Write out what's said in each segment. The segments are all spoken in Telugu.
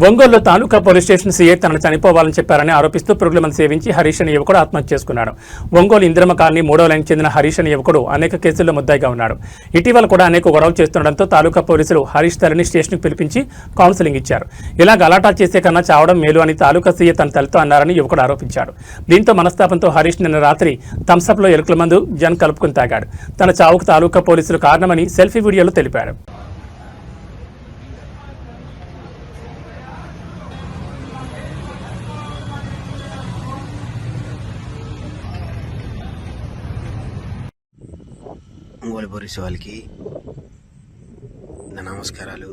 ఒంగోలులో తాలూకా పోలీస్ స్టేషన్ సీఐ తనను చనిపోవాలని చెప్పారని ఆరోపిస్తూ పురుగుల సేవించి హరీష్ అనే యువకుడు ఆత్మహత్య చేసుకున్నాడు. ఒంగోలు ఇందిరమ్మ కాలనీ 3వ లైన్ చెందిన హరీష్ అనే యువకుడు అనేక కేసుల్లో ముద్దాయిగా ఉన్నాడు. ఇటీవల కూడా అనేక గొడవలు చేస్తుండటంతో తాలూకా పోలీసులు హరీష్ తల్లిని స్టేషన్కు పిలిపించి కౌన్సిలింగ్ ఇచ్చారు. ఇలా గలాటా చేసే కన్నా చావడం మేలు అని తాలూకా సీఐ తన తల్లితో అన్నారని యువకుడు ఆరోపించాడు. దీంతో మనస్తాపంతో హరీష్ నిన్న రాత్రి థమ్సప్లో ఎలుకల మందు జన్ కలుపుకుని తాగాడు. తన చావుకు తాలూకా పోలీసులు కారణమని సెల్ఫీ వీడియోలో తెలిపాడు. ఒంగోలు పోలీసు వాళ్ళకి నా నమస్కారాలు.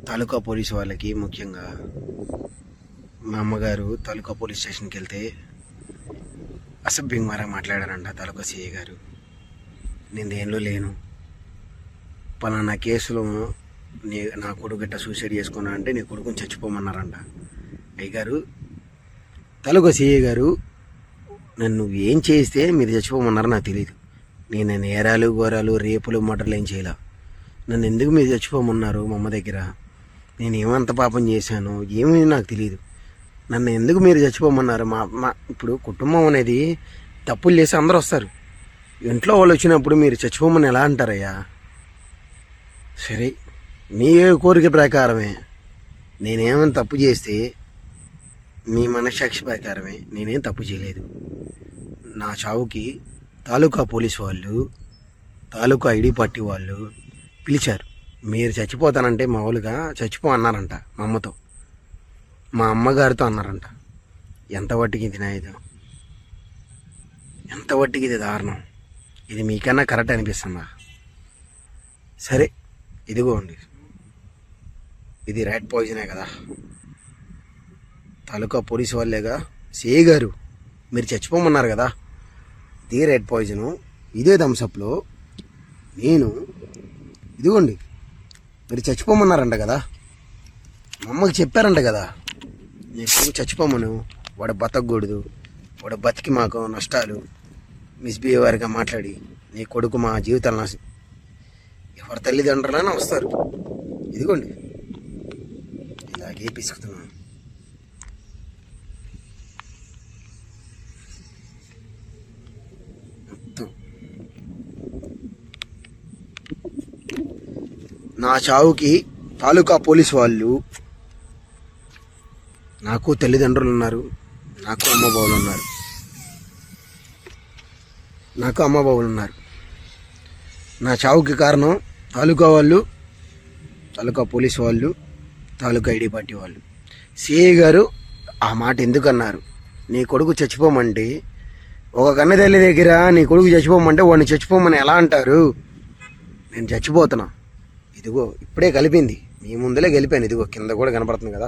తాలూకా పోలీసు వాళ్ళకి ముఖ్యంగా మా అమ్మగారు తాలూకా పోలీస్ స్టేషన్కి వెళ్తే అసభ్యంగా మాట్లాడారంట తాలూకా సిఐ గారు. నేను దేనిలో లేను, పలానా కేసులో నా కొడుకు గట్ట సూసైడ్ చేసుకున్నా అంటే నీ కొడుకుని చచ్చిపోమన్నారంట. అయ్యగారు, తాలూకా సిఐ గారు, నన్ను ఏం చేస్తే మీరు చచ్చిపోమన్నారో నాకు తెలియదు. నేను నేరాలు ఘోరాలు రేపులు మటర్లు ఏం చేయాల. నన్ను ఎందుకు మీరు చచ్చిపోమన్నారు మా అమ్మ దగ్గర? నేను ఏమంత పాపం చేశాను ఏమీ నాకు తెలియదు. నన్ను ఎందుకు మీరు చచ్చిపోమన్నారు? మా ఇప్పుడు కుటుంబం అనేది తప్పులు చేసి అందరూ వస్తారు. ఇంట్లో వాళ్ళు వచ్చినప్పుడు మీరు చచ్చిపోమని ఎలా అంటారయ్యా? సరే, మీ కోరిక ప్రకారమే. నేనేమైనా తప్పు చేస్తే మీ మనస్సాక్షి ప్రకారమే. నేనేం తప్పు చేయలేదు. నా చావుకి తాలూకా పోలీసు వాళ్ళు, తాలూకా ఐడి పార్టీ వాళ్ళు పిలిచారు. మీరు చచ్చిపోతానంటే మామూలుగా చచ్చిపో అన్నారంట మా అమ్మతో, మా అమ్మగారితో అన్నారంట. ఎంత వట్టికి ఇది నాయదు, ఎంత వట్టికి ఇది దారుణం. ఇది మీకన్నా కరెక్ట్ అనిపిస్తుందా? సరే, ఇదిగోండి, ఇది ర్యాట్ పాయిజనే కదా. తాలూకా పోలీసు వాళ్ళేగా సిఐ గారు, మీరు చచ్చిపోమన్నారు కదా. ఇదే రెడ్ పాయిజను, ఇదే థమ్సప్లో నేను, ఇదిగోండి, మీరు చచ్చిపోమన్నారంట కదా. మా అమ్మకి చెప్పారంట కదా, నీకు చచ్చిపోమను, వాడు బతకూడదు, వాడు బతికి మాకు నష్టాలు మిస్బిహేవియర్గా మాట్లాడి నీ కొడుకు మా జీవితాలను ఎవరి తల్లిదండ్రులైనా వస్తారు. ఇదిగోండి, ఇలాగే పిసుకుతున్నాను. నా చావుకి తాలూకా పోలీసు వాళ్ళు, నాకు తల్లిదండ్రులు ఉన్నారు, నాకు అమ్మబావులు ఉన్నారు. నా చావుకి కారణం తాలూకా వాళ్ళు, తాలూకా పోలీసు వాళ్ళు, తాలూకా ఐడి పార్టీ వాళ్ళు. సిఐ గారు ఆ మాట ఎందుకన్నారు? నీ కొడుకు చచ్చిపోమంటే, ఒక కన్నతల్లి దగ్గర నీ కొడుకు చచ్చిపోమంటే వాడిని చచ్చిపోమని ఎలా అంటారు? నేను చచ్చిపోతున్నా. ఇదిగో ఇప్పుడే కలిపింది, మీ ముందలే గెలిపాను. ఇదిగో కింద కూడా కనపడుతుంది కదా,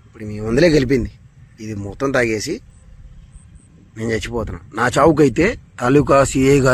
ఇప్పుడు మీ ముందలే గెలిపింది. ఇది మొత్తం తాగేసి నేను చచ్చిపోతున్నా. నా చావుకైతే తాలూకా సిఐ గారు